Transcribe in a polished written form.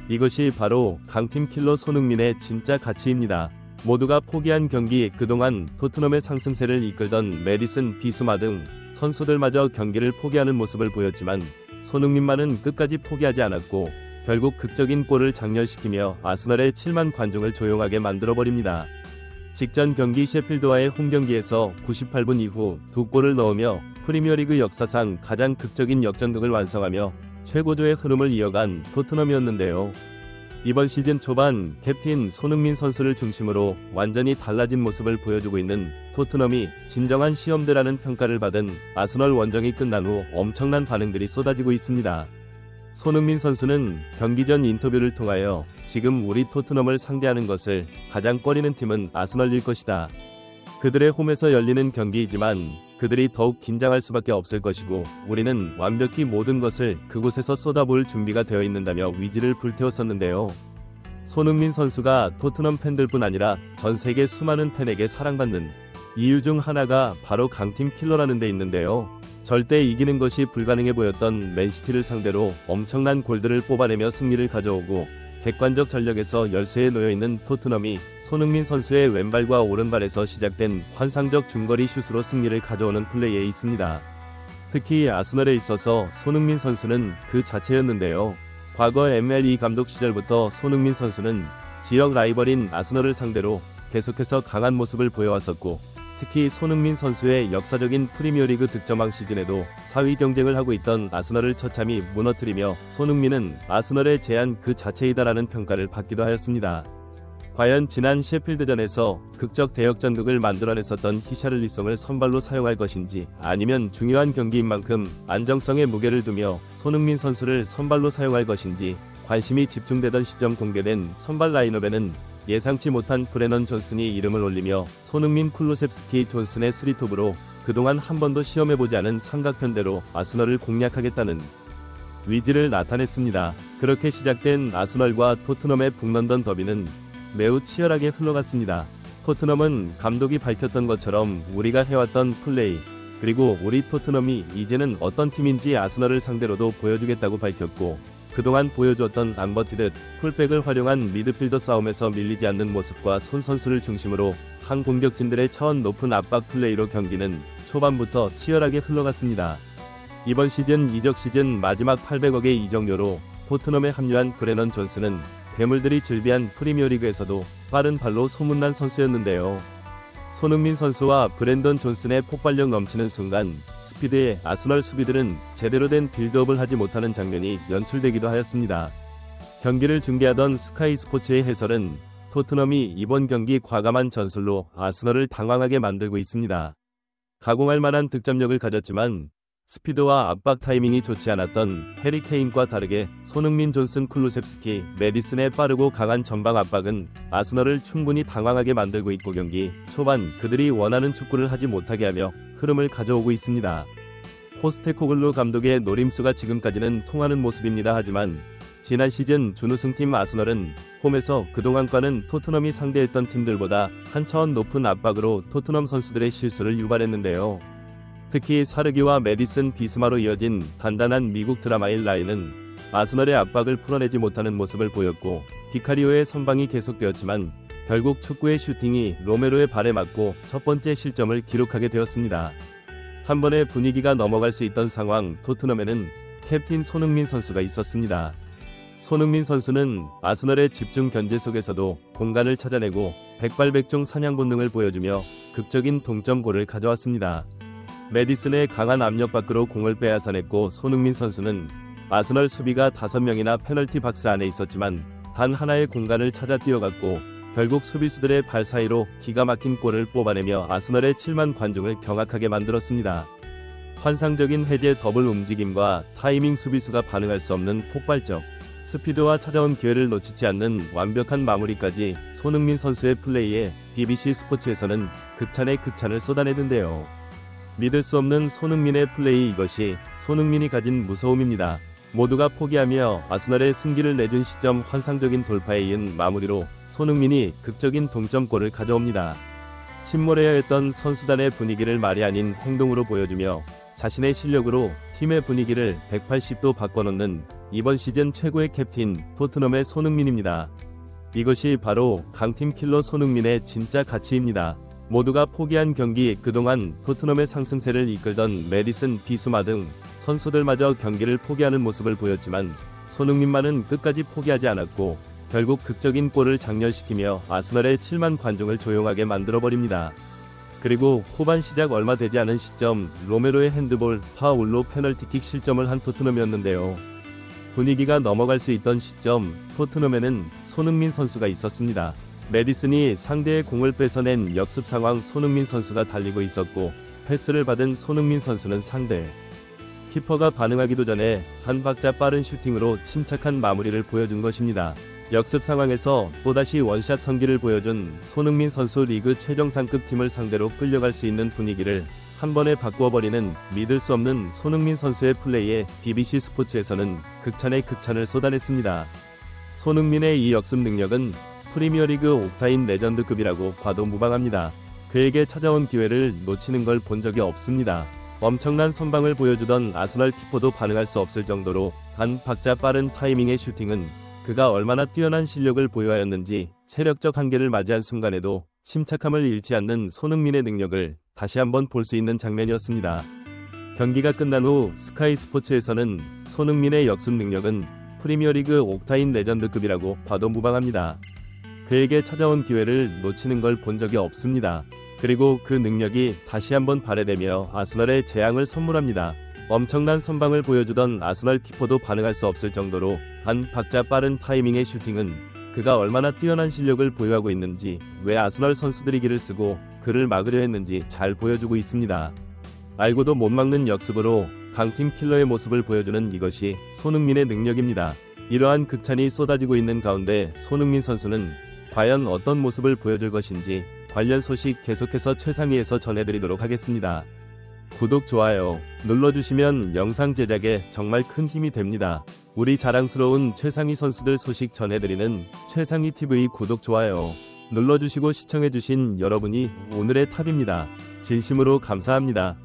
이것이 바로 강팀 킬러 손흥민의 진짜 가치입니다. 모두가 포기한 경기, 그동안 토트넘의 상승세를 이끌던 메디슨, 비수마 등 선수들마저 경기를 포기하는 모습을 보였지만 손흥민만은 끝까지 포기하지 않았고 결국 극적인 골을 장렬시키며 아스널의 7만 관중을 조용하게 만들어버립니다. 직전 경기 셰필드와의 홈경기에서 98분 이후 2골을 넣으며 프리미어리그 역사상 가장 극적인 역전극을 완성하며 최고조의 흐름을 이어간 토트넘이었는데요. 이번 시즌 초반 캡틴 손흥민 선수를 중심으로 완전히 달라진 모습을 보여주고 있는 토트넘이 진정한 시험대라는 평가를 받은 아스널 원정이 끝난 후 엄청난 반응들이 쏟아지고 있습니다. 손흥민 선수는 경기 전 인터뷰를 통하여 지금 우리 토트넘을 상대하는 것을 가장 꺼리는 팀은 아스널일 것이다. 그들의 홈에서 열리는 경기이지만 그들이 더욱 긴장할 수밖에 없을 것이고 우리는 완벽히 모든 것을 그곳에서 쏟아부을 준비가 되어 있는다며 위지를 불태웠었는데요. 손흥민 선수가 토트넘 팬들뿐 아니라 전 세계 수많은 팬에게 사랑받는 이유 중 하나가 바로 강팀 킬러라는 데 있는데요. 절대 이기는 것이 불가능해 보였던 맨시티를 상대로 엄청난 골들을 뽑아내며 승리를 가져오고 객관적 전력에서 열세에 놓여있는 토트넘이 손흥민 선수의 왼발과 오른발에서 시작된 환상적 중거리 슛으로 승리를 가져오는 플레이에 있습니다. 특히 아스널에 있어서 손흥민 선수는 그 자체였는데요. 과거 MLE 감독 시절부터 손흥민 선수는 지역 라이벌인 아스널을 상대로 계속해서 강한 모습을 보여왔었고 특히 손흥민 선수의 역사적인 프리미어리그 득점왕 시즌에도 4위 경쟁을 하고 있던 아스널을 처참히 무너뜨리며 손흥민은 아스널의 제한 그 자체이다라는 평가를 받기도 하였습니다. 과연 지난 셰필드전에서 극적 대역전극을 만들어냈었던 히샤를리송을 선발로 사용할 것인지 아니면 중요한 경기인 만큼 안정성에 무게를 두며 손흥민 선수를 선발로 사용할 것인지 관심이 집중되던 시점 공개된 선발 라인업에는 예상치 못한 브레넌 존슨이 이름을 올리며 손흥민, 쿨루셉스키, 존슨의 3톱으로 그동안 한 번도 시험해보지 않은 삼각편대로 아스널을 공략하겠다는 의지를 나타냈습니다. 그렇게 시작된 아스널과 토트넘의 북런던 더비는 매우 치열하게 흘러갔습니다. 토트넘은 감독이 밝혔던 것처럼 우리가 해왔던 플레이, 그리고 우리 토트넘이 이제는 어떤 팀인지 아스널을 상대로도 보여주겠다고 밝혔고 그동안 보여주었던 안 버티듯 풀백을 활용한 미드필더 싸움에서 밀리지 않는 모습과 손 선수를 중심으로 한 공격진들의 차원 높은 압박 플레이로 경기는 초반부터 치열하게 흘러갔습니다. 이번 시즌 이적 시즌 마지막 800억의 이적료로 토트넘에 합류한 브레넌 존슨은 괴물들이 즐비한 프리미어리그에서도 빠른 발로 소문난 선수였는데요. 손흥민 선수와 브랜던 존슨의 폭발력 넘치는 순간 스피드에 아스널 수비들은 제대로 된 빌드업을 하지 못하는 장면이 연출되기도 하였습니다. 경기를 중계하던 스카이 스포츠의 해설은 토트넘이 이번 경기 과감한 전술로 아스널을 당황하게 만들고 있습니다. 가공할 만한 득점력을 가졌지만 스피드와 압박 타이밍이 좋지 않았던 해리 케인과 다르게 손흥민, 존슨, 쿨루셉스키, 메디슨의 빠르고 강한 전방 압박은 아스널을 충분히 당황하게 만들고 있고 경기 초반 그들이 원하는 축구를 하지 못하게 하며 흐름을 가져오고 있습니다. 포스테코글루 감독의 노림수가 지금까지는 통하는 모습입니다. 하지만 지난 시즌 준우승팀 아스널은 홈에서 그동안과는 토트넘이 상대했던 팀들보다 한 차원 높은 압박으로 토트넘 선수들의 실수를 유발했는데요. 특히 사르기와 메디슨, 비스마로 이어진 단단한 미국 드라마의 라인은 아스널의 압박을 풀어내지 못하는 모습을 보였고 비카리오의 선방이 계속되었지만 결국 축구의 슈팅이 로메로의 발에 맞고 첫 번째 실점을 기록하게 되었습니다. 한 번에 분위기가 넘어갈 수 있던 상황, 토트넘에는 캡틴 손흥민 선수가 있었습니다. 손흥민 선수는 아스널의 집중 견제 속에서도 공간을 찾아내고 백발백중 사냥 본능을 보여주며 극적인 동점골을 가져왔습니다. 메디슨의 강한 압력 밖으로 공을 빼앗아냈고 손흥민 선수는 아스널 수비가 5명이나 페널티 박스 안에 있었지만 단 하나의 공간을 찾아 뛰어갔고 결국 수비수들의 발 사이로 기가 막힌 골을 뽑아내며 아스널의 7만 관중을 경악하게 만들었습니다. 환상적인 해제 더블 움직임과 타이밍, 수비수가 반응할 수 없는 폭발적 스피드와 찾아온 기회를 놓치지 않는 완벽한 마무리까지 손흥민 선수의 플레이에 BBC 스포츠에서는 극찬의 극찬을 쏟아내는데요. 믿을 수 없는 손흥민의 플레이, 이것이 손흥민이 가진 무서움입니다. 모두가 포기하며 아스널의 승기를 내준 시점, 환상적인 돌파에 이은 마무리로 손흥민이 극적인 동점골을 가져옵니다. 침몰해야 했던 선수단의 분위기를 말이 아닌 행동으로 보여주며 자신의 실력으로 팀의 분위기를 180도 바꿔놓는 이번 시즌 최고의 캡틴 토트넘의 손흥민입니다. 이것이 바로 강팀 킬러 손흥민의 진짜 가치입니다. 모두가 포기한 경기, 그동안 토트넘의 상승세를 이끌던 메디슨, 비수마 등 선수들마저 경기를 포기하는 모습을 보였지만 손흥민만은 끝까지 포기하지 않았고 결국 극적인 골을 장렬시키며 아스널의 7만 관중을 조용하게 만들어버립니다. 그리고 후반 시작 얼마 되지 않은 시점 로메로의 핸드볼 파울로 페널티킥 실점을 한 토트넘이었는데요. 분위기가 넘어갈 수 있던 시점 토트넘에는 손흥민 선수가 있었습니다. 메디슨이 상대의 공을 뺏어낸 역습 상황 손흥민 선수가 달리고 있었고 패스를 받은 손흥민 선수는 상대 키퍼가 반응하기도 전에 한 박자 빠른 슈팅으로 침착한 마무리를 보여준 것입니다. 역습 상황에서 또다시 원샷 선기를 보여준 손흥민 선수 리그 최정상급 팀을 상대로 끌려갈 수 있는 분위기를 한 번에 바꾸어버리는 믿을 수 없는 손흥민 선수의 플레이에 BBC 스포츠에서는 극찬의 극찬을 쏟아냈습니다. 손흥민의 이 역습 능력은 프리미어리그 옥타인 레전드급이라고 봐도 무방합니다. 그에게 찾아온 기회를 놓치는 걸 본 적이 없습니다. 엄청난 선방을 보여주던 아스널 키퍼도 반응할 수 없을 정도로 한 박자 빠른 타이밍의 슈팅은 그가 얼마나 뛰어난 실력을 보유하였는지 체력적 한계를 맞이한 순간에도 침착함을 잃지 않는 손흥민의 능력을 다시 한번 볼 수 있는 장면이었습니다. 경기가 끝난 후 스카이 스포츠에서는 손흥민의 역습 능력은 프리미어리그 옥타인 레전드급이라고 봐도 무방합니다. 그에게 찾아온 기회를 놓치는 걸 본 적이 없습니다. 그리고 그 능력이 다시 한번 발휘되며 아스널의 재앙을 선물합니다. 엄청난 선방을 보여주던 아스널 키퍼도 반응할 수 없을 정도로 한 박자 빠른 타이밍의 슈팅은 그가 얼마나 뛰어난 실력을 보유하고 있는지, 왜 아스널 선수들이 기를 쓰고 그를 막으려 했는지 잘 보여주고 있습니다. 알고도 못 막는 역습으로 강팀 킬러의 모습을 보여주는 이것이 손흥민의 능력입니다. 이러한 극찬이 쏟아지고 있는 가운데 손흥민 선수는 과연 어떤 모습을 보여줄 것인지 관련 소식 계속해서 최상위에서 전해드리도록 하겠습니다. 구독, 좋아요 눌러주시면 영상 제작에 정말 큰 힘이 됩니다. 우리 자랑스러운 최상위 선수들 소식 전해드리는 최상위TV 구독, 좋아요 눌러주시고 시청해주신 여러분이 오늘의 탑입니다. 진심으로 감사합니다.